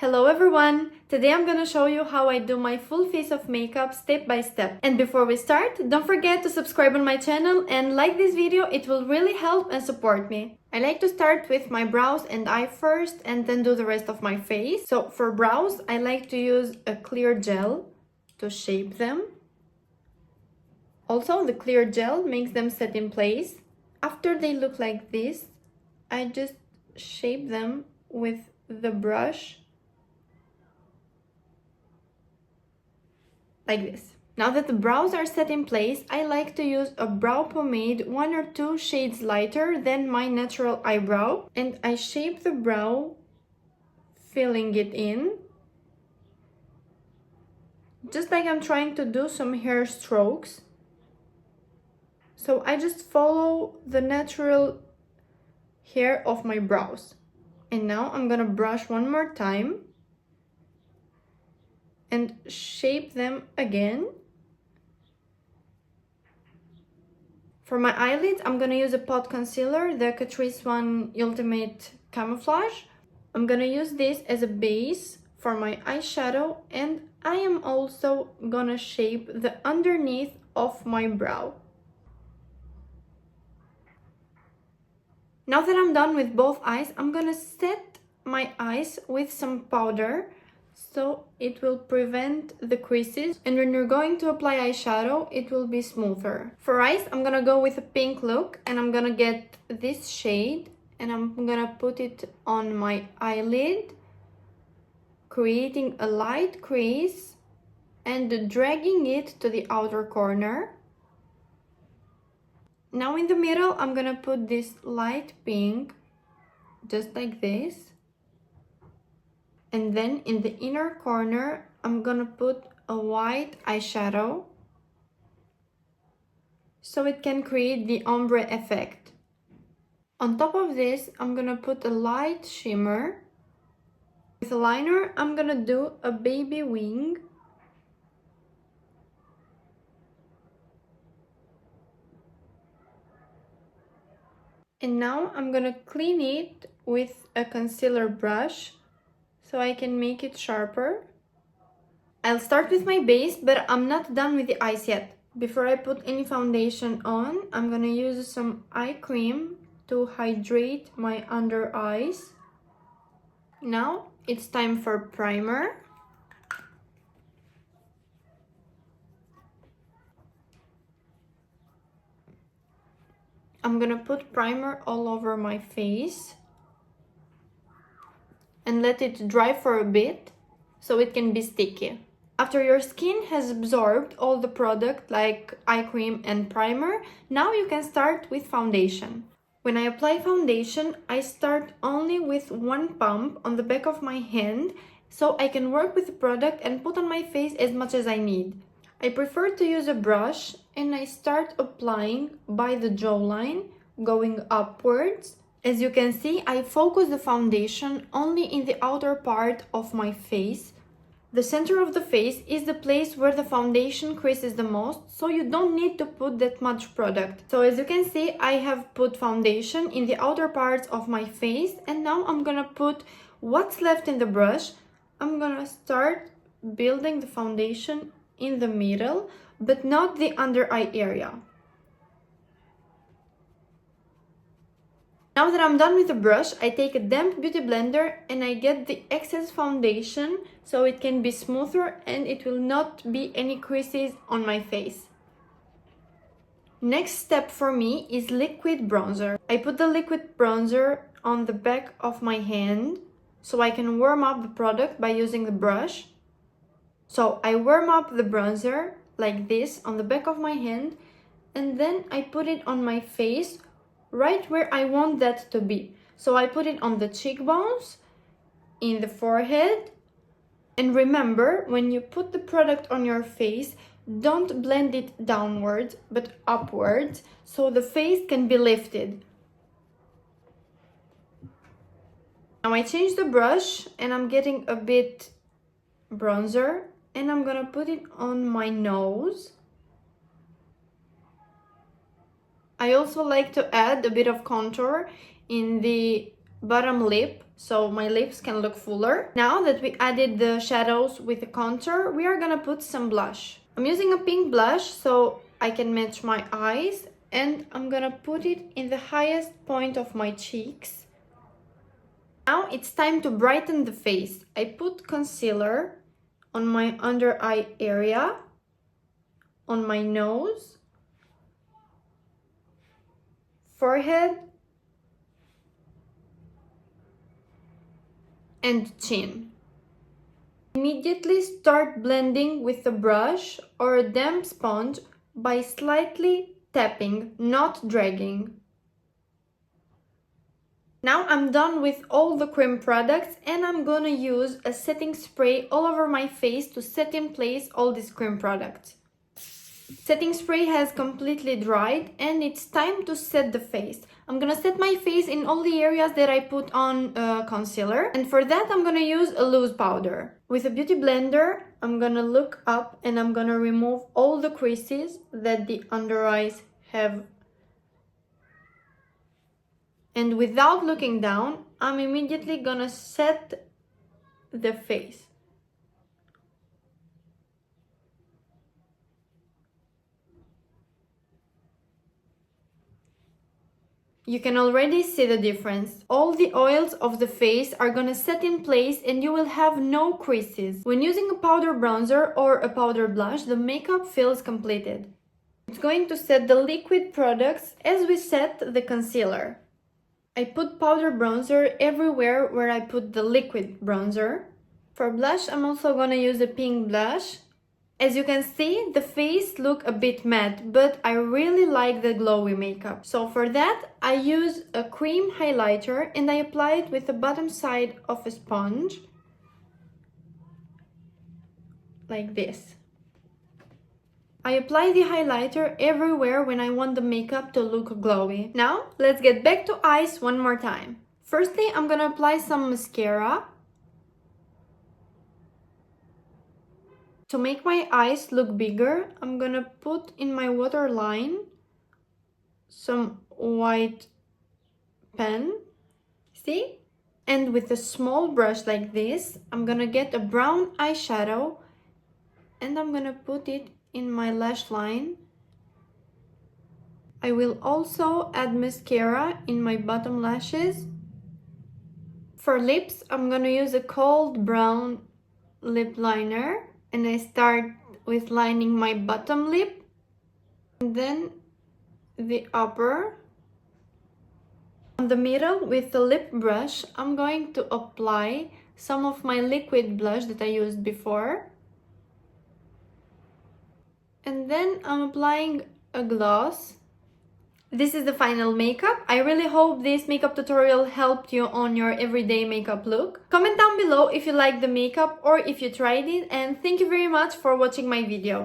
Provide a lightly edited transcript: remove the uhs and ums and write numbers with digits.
Hello everyone! Today I'm gonna show you how I do my full face of makeup step by step. And before we start, don't forget to subscribe on my channel and like this video, it will really help and support me. I like to start with my brows and eye first and then do the rest of my face. So for brows, I like to use a clear gel to shape them. Also, the clear gel makes them set in place. After they look like this, I just shape them with the brush like this. Now that the brows are set in place, I like to use a brow pomade 1 or 2 shades lighter than my natural eyebrow, and I shape the brow, filling it in, just like I'm trying to do some hair strokes. So I just follow the natural hair of my brows. And now I'm gonna brush one more time and shape them again. For my eyelids, I'm gonna use a pot concealer, the Catrice One Ultimate Camouflage. I'm gonna use this as a base for my eyeshadow, and I am also gonna shape the underneath of my brow. Now that I'm done with both eyes, I'm gonna set my eyes with some powder so it will prevent the creases, and when you're going to apply eyeshadow, it will be smoother. For eyes, I'm gonna go with a pink look, and I'm gonna get this shade and I'm gonna put it on my eyelid, creating a light crease and dragging it to the outer corner. Now in the middle, I'm gonna put this light pink, just like this. And then in the inner corner, I'm gonna put a white eyeshadow so it can create the ombre effect. On top of this, I'm gonna put a light shimmer. With a liner, I'm gonna do a baby wing. And now I'm gonna clean it with a concealer brush so I can make it sharper. I'll start with my base, but I'm not done with the eyes yet. Before I put any foundation on, I'm gonna use some eye cream to hydrate my under eyes. Now it's time for primer. I'm gonna put primer all over my face and let it dry for a bit so it can be sticky. After your skin has absorbed all the product like eye cream and primer, now you can start with foundation. When I apply foundation, I start only with one pump on the back of my hand so I can work with the product and put on my face as much as I need. I prefer to use a brush and I start applying by the jawline, going upwards. As you can see, I focus the foundation only in the outer part of my face. The center of the face is the place where the foundation creases the most, so you don't need to put that much product. So as you can see, I have put foundation in the outer parts of my face, and now I'm gonna put what's left in the brush. I'm gonna start building the foundation in the middle, but not the under eye area. Now that I'm done with the brush, I take a damp beauty blender and I get the excess foundation so it can be smoother and it will not be any creases on my face. Next step for me is liquid bronzer. I put the liquid bronzer on the back of my hand so I can warm up the product by using the brush. So I warm up the bronzer like this on the back of my hand, and then I put it on my face right where I want that to be. So I put it on the cheekbones, in the forehead. And remember, when you put the product on your face, don't blend it downwards but upwards so the face can be lifted. Now I change the brush and I'm getting a bit bronzer and I'm gonna put it on my nose. I also like to add a bit of contour in the bottom lip so my lips can look fuller. Now that we added the shadows with the contour, we are gonna put some blush. I'm using a pink blush so I can match my eyes, and I'm gonna put it in the highest point of my cheeks. Now it's time to brighten the face. I put concealer on my under eye area, on my nose, forehead, and chin. Immediately start blending with a brush or a damp sponge by slightly tapping, not dragging. Now I'm done with all the cream products, and I'm gonna use a setting spray all over my face to set in place all these cream products. Setting spray has completely dried, and it's time to set the face. I'm gonna set my face in all the areas that I put on concealer, and for that I'm gonna use a loose powder. With a beauty blender, I'm gonna look up and I'm gonna remove all the creases that the under eyes have. And without looking down, I'm immediately gonna set the face. You can already see the difference. All the oils of the face are gonna set in place and you will have no creases. When using a powder bronzer or a powder blush, the makeup feels completed. It's going to set the liquid products as we set the concealer. I put powder bronzer everywhere where I put the liquid bronzer. For blush, I'm also gonna use a pink blush. As you can see, the face look a bit matte, but I really like the glowy makeup. So for that, I use a cream highlighter and I apply it with the bottom side of a sponge. Like this. I apply the highlighter everywhere when I want the makeup to look glowy. Now, let's get back to eyes one more time. Firstly, I'm gonna apply some mascara. To make my eyes look bigger, I'm gonna put in my waterline some white pen, see? And with a small brush like this, I'm gonna get a brown eyeshadow and I'm gonna put it in my lash line. I will also add mascara in my bottom lashes. For lips, I'm gonna use a cold brown lip liner. And I start with lining my bottom lip and then the upper. On the middle, with the lip brush, I'm going to apply some of my liquid blush that I used before. And then I'm applying a gloss. This is the final makeup. I really hope this makeup tutorial helped you on your everyday makeup look. Comment down below if you liked the makeup or if you tried it, and thank you very much for watching my video.